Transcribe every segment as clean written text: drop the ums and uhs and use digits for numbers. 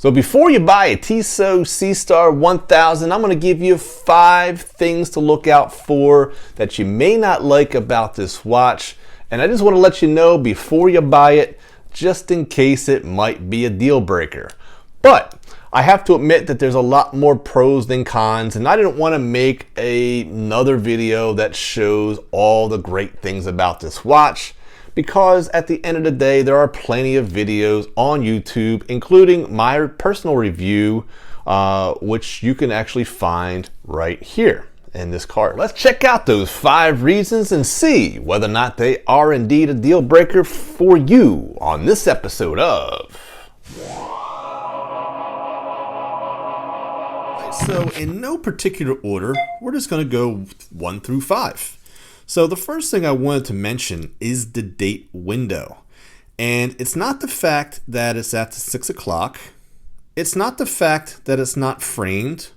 So before you buy a Tissot Seastar 1000, I'm going to give you 5 things to look out for that you may not like about this watch. And I just want to let you know before you buy it, just in case it might be a deal breaker. But I have to admit that there's a lot more pros than cons, and I didn't want to make another video that shows all the great things about this watch, because at the end of the day, there are plenty of videos on YouTube, including my personal review, which you can actually find right here in this card. Let's check out those 5 reasons and see whether or not they are indeed a deal breaker for you on this episode of... So in no particular order, we're just going to go 1 through 5. So the first thing I wanted to mention is the date window. And it's not the fact that it's at 6 o'clock. It's not the fact that it's not framed.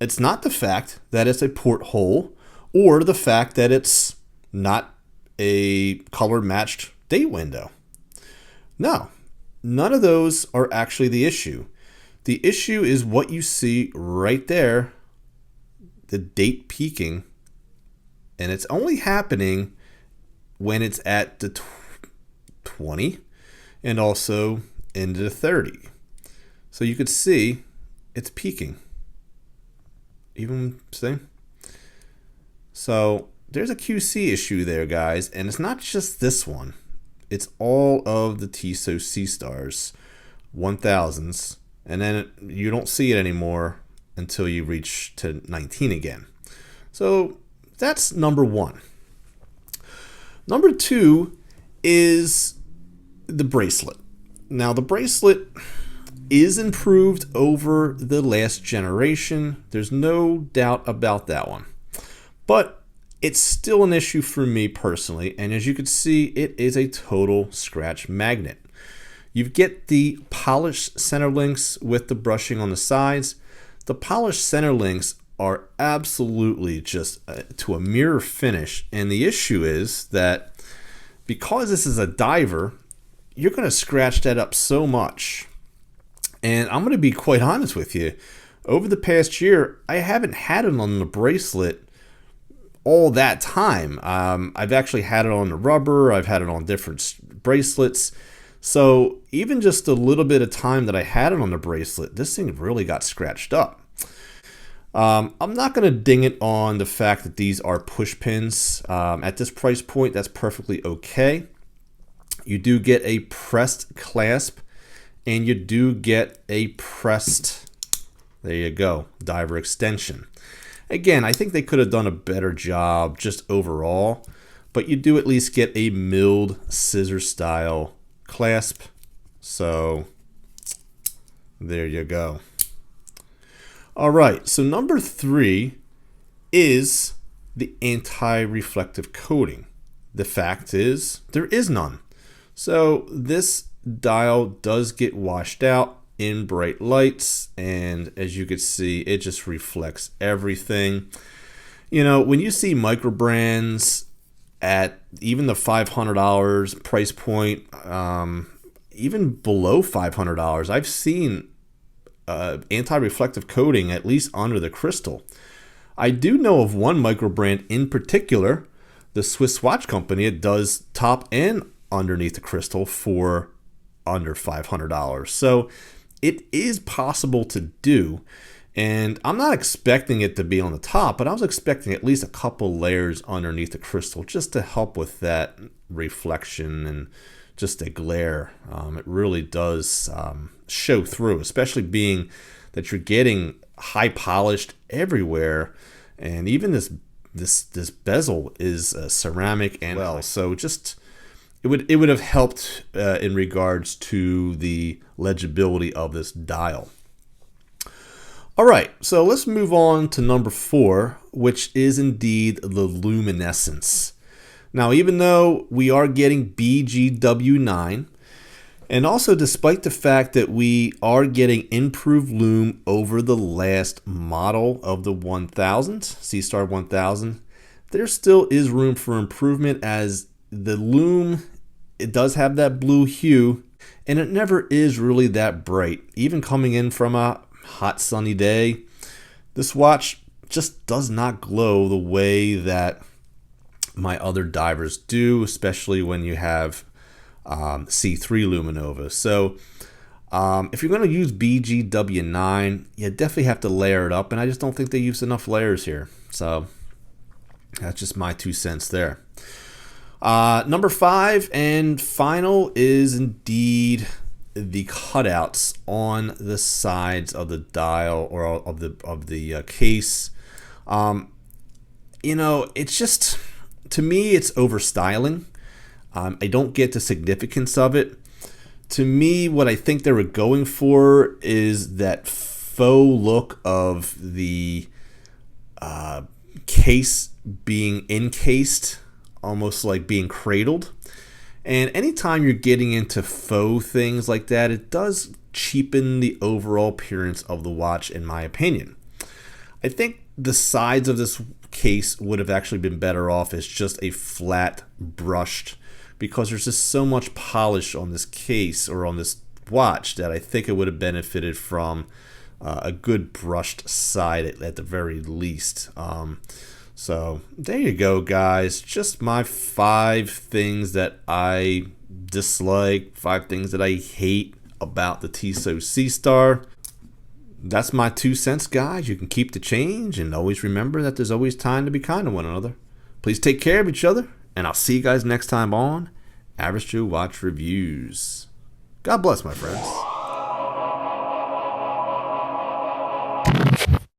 It's not the fact that it's a porthole, or the fact that it's not a color matched date window. No, none of those are actually the issue. The issue is what you see right there, the date peaking. And it's only happening when it's at the 20 and also into the 30. So you could see it's peaking. Even see? So there's a QC issue there, guys. And it's not just this one. It's all of the Tissot Seastars 1000s. And then you don't see it anymore until you reach to 19 again. So that's number 1. Number 2 is the bracelet. Now the bracelet is improved over the last generation. There's no doubt about that one. But it's still an issue for me personally. And as you can see, it is a total scratch magnet. You get the polished center links with the brushing on the sides. The polished center links are absolutely just to a mirror finish, and the issue is that because this is a diver, you're going to scratch that up so much. And I'm going to be quite honest with you, over the past year I haven't had it on the bracelet all that time. I've actually had it on the rubber, I've had it on different bracelets, so even just a little bit of time that I had it on the bracelet, this thing really got scratched up. I'm not going to ding it on the fact that these are push pins. At this price point, that's perfectly okay. You do get a pressed clasp, and you do get a pressed, there you go, diver extension. Again, I think they could have done a better job just overall, but you do at least get a milled scissor style clasp. So there you go. All right, so number 3 is the anti-reflective coating. The fact is, there is none. So this dial does get washed out in bright lights, and as you can see, it just reflects everything. You know, when you see micro brands at even the $500 price point, even below $500, I've seen anti-reflective coating at least under the crystal. I do know of one micro brand in particular, the Swiss watch company. It does top and underneath the crystal for under $500. So it is possible to do, and I'm not expecting it to be on the top, but I was expecting at least a couple layers underneath the crystal just to help with that reflection and just a glare. It really does show through, especially being that you're getting high polished everywhere, and even this bezel is ceramic and well, so just it would have helped in regards to the legibility of this dial. All right, so let's move on to number 4, which is indeed the luminescence. Now, even though we are getting BGW9, and also despite the fact that we are getting improved lume over the last model of the 1000, Seastar 1000, there still is room for improvement, as the lume, it does have that blue hue, And it never is really that bright. Even coming in from a hot sunny day, this watch just does not glow the way that my other divers do, especially when you have C3 Luminova. So if you're going to use BGW9, you definitely have to layer it up, and I just don't think they use enough layers here. So that's just my 2 cents there. Number 5 and final is indeed the cutouts on the sides of the dial or of the case. You know, it's just, to me, it's over styling. I don't get the significance of it. To me, what I think they were going for is that faux look of the case being encased, almost like being cradled. And anytime you're getting into faux things like that, it does cheapen the overall appearance of the watch, in my opinion. I think the sides of this case would have actually been better off as just a flat brushed, because there's just so much polish on this case or on this watch that I think it would have benefited from a good brushed side at the very least. So there you go, guys. Just my 5 things that I dislike, 5 things that I hate about the Tissot Seastar. That's my 2 cents, guys. You can keep the change, and always remember that there's always time to be kind to one another. Please take care of each other, and I'll see you guys next time on Average Joe Watch Reviews. God bless, my friends.